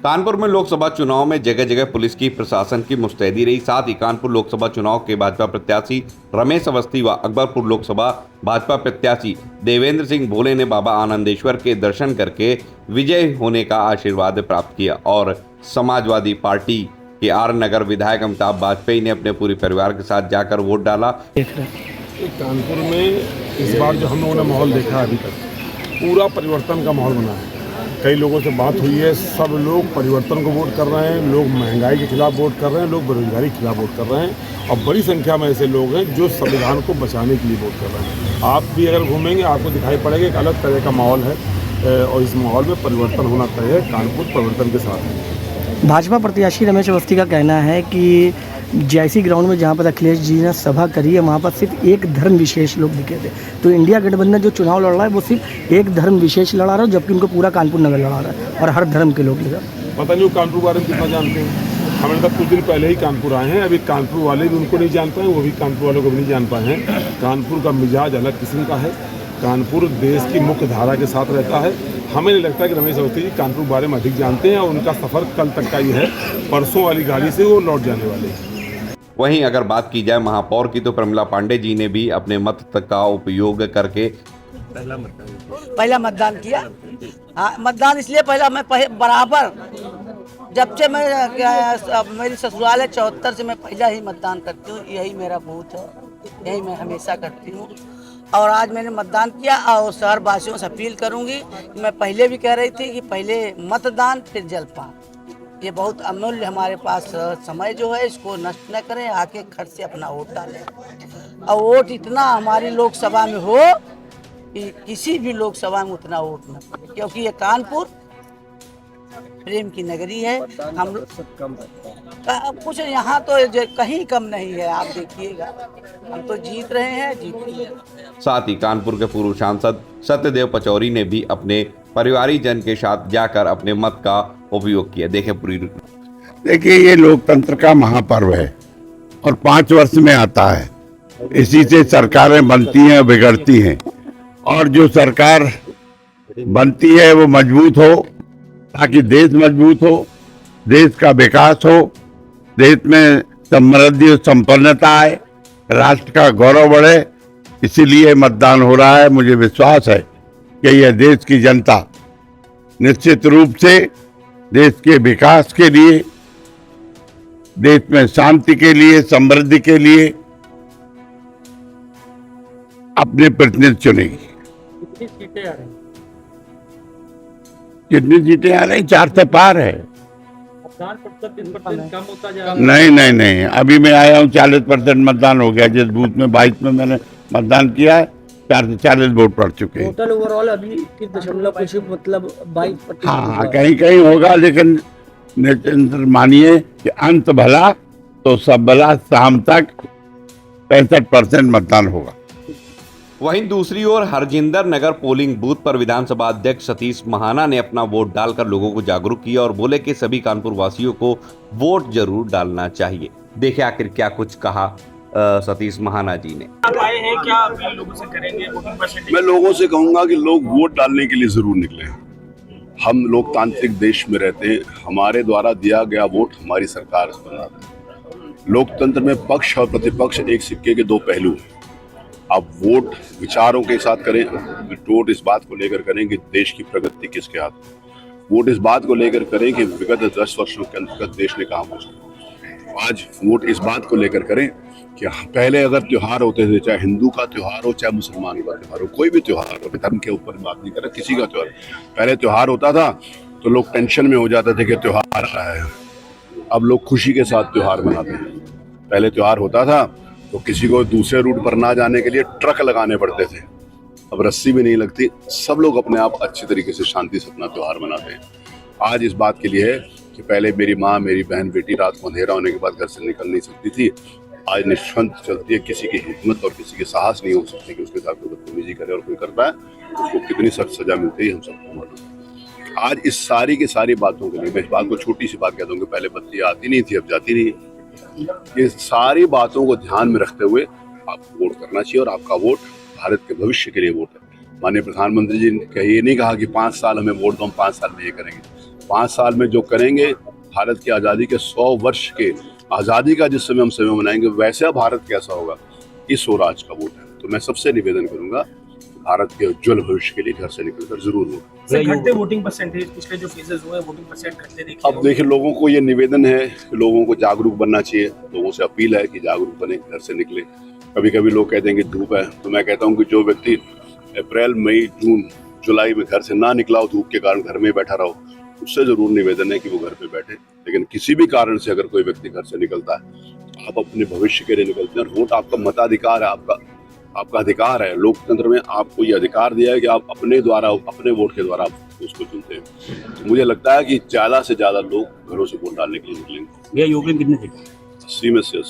कानपुर में लोकसभा चुनाव में जगह जगह पुलिस की प्रशासन की मुस्तैदी रही। साथ ही कानपुर लोकसभा चुनाव के भाजपा प्रत्याशी रमेश अवस्थी व अकबरपुर लोकसभा भाजपा प्रत्याशी देवेंद्र सिंह भोले ने बाबा आनंदेश्वर के दर्शन करके विजय होने का आशीर्वाद प्राप्त किया और समाजवादी पार्टी के आर नगर विधायक अमिताभ वाजपेयी ने अपने पूरे परिवार के साथ जाकर वोट डाला। कानपुर में इस बार जो हम लोगों ने माहौल देखा है अभी तक पूरा परिवर्तन का माहौल बना है। कई लोगों से बात हुई है, सब लोग परिवर्तन को वोट कर रहे हैं। लोग महंगाई के खिलाफ वोट कर रहे हैं, लोग बेरोजगारी के खिलाफ वोट कर रहे हैं और बड़ी संख्या में ऐसे लोग हैं जो संविधान को बचाने के लिए वोट कर रहे हैं। आप भी अगर घूमेंगे आपको दिखाई पड़ेगा एक अलग तरह का माहौल है और इस माहौल में परिवर्तन होना तय है। कानपुर परिवर्तन के साथ है। भाजपा प्रत्याशी रमेश अवस्थी का कहना है कि जैसी ग्राउंड में जहाँ पर अखिलेश जी ने सभा करी है वहाँ पर सिर्फ एक धर्म विशेष लोग दिखे थे। तो इंडिया गठबंधन जो चुनाव लड़ रहा है वो सिर्फ एक धर्म विशेष लड़ा रहा है, जबकि उनको पूरा कानपुर नगर लड़ा रहा है और हर धर्म के लोग लगा। पता नहीं वो कानपुर बारे में कितना जानते हैं। हमें तक कुछ दिन पहले ही कानपुर आए हैं, अभी कानपुर वाले भी उनको नहीं जान पाए, वो भी कानपुर वालों को भी नहीं जान पाए हैं। कानपुर का मिजाज अलग किस्म का है। कानपुर देश की मुख्य धारा के साथ रहता है। हमें नहीं लगता कि रमेश अवस्थी जी कानपुर बारे में अधिक जानते हैं और उनका सफ़र कल तक का ही है। परसों वाली गाड़ी से वो लौट जाने वाले हैं। वहीं अगर बात की जाए महापौर की तो प्रमिला पांडे जी ने भी अपने मत का उपयोग करके पहला मतदान किया। हाँ, मतदान इसलिए पहला मैं बराबर जब से मैं मेरी ससुराल है 74 से मैं पहला ही मतदान करती हूँ। यही मेरा बूथ है, यही मैं हमेशा करती हूँ और आज मैंने मतदान किया और शहर वासियों से अपील करूँगी कि मैं पहले भी कह रही थी कि पहले मतदान फिर जलपान। ये बहुत अमूल्य हमारे पास समय जो है, इसको नष्ट न करें। आके खर्च से अपना वोट डालें और वोट इतना हमारी लोकसभा में हो कि किसी भी लोकसभा में उतना वोट न पड़े, क्योंकि ये कानपुर प्रेम की नगरी है। हम कुछ यहाँ तो कहीं कम नहीं है, आप देखिएगा हम तो जीत रहे हैं, जीत रहे हैं। साथ ही कानपुर के पूर्व सांसद सत्यदेव पचौरी ने भी अपने परिवारिक जन के साथ जाकर अपने मत का उपयोग किया। देखें पूरी। देखिए, ये लोकतंत्र का महापर्व है और 5 वर्ष में आता है। इसी से सरकारें बनती हैं, बिगड़ती हैं और जो सरकार बनती है वो मजबूत हो ताकि देश मजबूत हो, देश का विकास हो, देश में समृद्धि और संपन्नता आए, राष्ट्र का गौरव बढ़े। इसीलिए मतदान हो रहा है। मुझे विश्वास है कि यह देश की जनता निश्चित रूप से देश के विकास के लिए, देश में शांति के लिए, समृद्धि के लिए अपने प्रतिनिधि चुनेगी। कितनी सीटें आ रही? कितनी सीटें आ रही? 4 से पार है। कम होता जा रहा है। नहीं, अभी मैं आया हूँ 40% मतदान हो गया। जिस बूथ में 22 में मैंने मतदान किया है 4 से 40 वोट पड़ चुके हैं। टोटल ओवरऑल अभी 21 कुछ मतलब 22-25। हाँ, कहीं कहीं होगा, लेकिन निश्चित मानिए कि अंत भला तो सब भला। शाम तक 65% मतदान होगा। वहीं दूसरी ओर हरजिंदर नगर पोलिंग बूथ पर विधानसभा अध्यक्ष सतीश महाना ने अपना वोट डालकर लोगों को जागरूक किया और बोले कि सभी कानपुर वासियों को वोट जरूर डालना चाहिए। देखिए आखिर क्या कुछ कहा सतीश महाना जी ने। आप आए हैं, क्या अपील लोगों से करेंगे? वोटिंग परसेंटेज मैं लोगों से कहूंगा कि लोग वोट डालने के लिए जरूर निकले। हम लोकतांत्रिक देश में रहते हैं, हमारे द्वारा दिया गया वोट हमारी सरकार बनाती है। लोकतंत्र में पक्ष और प्रतिपक्ष एक सिक्के के 2 पहलू हैं। आप वोट विचारों के साथ करें, वोट इस बात को लेकर करें कि देश की प्रगति किसके हाथ में। वोट इस बात को लेकर करें कि विगत 10 वर्षों के अंतर्गत देश ने कहाँ पहुंचा। आज वोट इस बात को लेकर करें कि पहले अगर त्योहार होते थे, चाहे हिंदू का त्योहार हो चाहे मुसलमान का त्योहार हो, कोई भी त्योहार हो, धर्म के ऊपर बात नहीं कर रहा, किसी का त्योहार। पहले त्योहार होता था तो लोग टेंशन में हो जाते थे कि त्योहार आ रहा है। अब लोग खुशी के साथ त्योहार मनाते हैं। पहले त्योहार होता था तो किसी को दूसरे रूट पर ना जाने के लिए ट्रक लगाने पड़ते थे, अब रस्सी भी नहीं लगती। सब लोग अपने आप अच्छी तरीके से शांति से अपना त्योहार मनाते हैं। आज इस बात के लिए है कि पहले मेरी माँ, मेरी बहन, बेटी रात को अंधेरा होने के बाद घर से निकल नहीं सकती थी। आज निश्चिंत चलती है। किसी की हिम्मत और किसी के साहस नहीं हो सकती कि उसके साथ कोई बदतमीजी करे, और कोई करता है उसको कितनी सख्त सजा मिलती है हम सबको मालूम। आज इस सारी की सारी बातों के लिए मैं इस बात को छोटी सी बात कहता हूँ कि पहले बत्ती आती नहीं थी, अब जाती नहीं है। ये सारी बातों को ध्यान में रखते हुए आपको वोट करना चाहिए और आपका वोट भारत के भविष्य के लिए वोट है। माननीय प्रधानमंत्री जी ने ये नहीं कहा कि 5 साल हमें वोट दो, हम 5 साल में ये करेंगे। 5 साल में जो करेंगे, भारत की आज़ादी के 100 वर्ष के आज़ादी का जिस समय हम समय मनाएंगे, वैसा भारत कैसा होगा, इस ओर आज का वोट है। तो मैं सबसे निवेदन करूंगा, भारत के उज्जवल भविष्य के लिए घर से निकलकर जरूर वोट। सर, घटते वोटिंग परसेंटेज पिछले जो फेजेस हुए वोटिंग परसेंट घटते देखे। अब देखिए, लोगों को ये निवेदन है कि लोगों को जागरूक बनना चाहिए। लोगों से अपील है कि जागरूक बने, घर से निकले। कभी कभी लोग कहते हैं कि धूप है, तो मैं कहता हूँ कि जो व्यक्ति अप्रैल, मई, जून, जुलाई में घर से ना निकला हो, धूप के कारण घर में बैठा रहो, उससे जरूर निवेदन है कि वो घर पे बैठे। लेकिन किसी भी कारण से अगर कोई व्यक्ति घर से निकलता है, आप अपने भविष्य के लिए निकलते हैं, और वोट आपका मताधिकार है, आपका अधिकार है। लोकतंत्र में आपको ये अधिकार दिया है कि आप अपने वोट के द्वारा आप उसको चुनते हैं। तो मुझे लगता है कि ज़्यादा से ज़्यादा लोग घरों से वोट डालने के लिए निकलेंगे। ये योगदान कितने थे? 80 में से 80।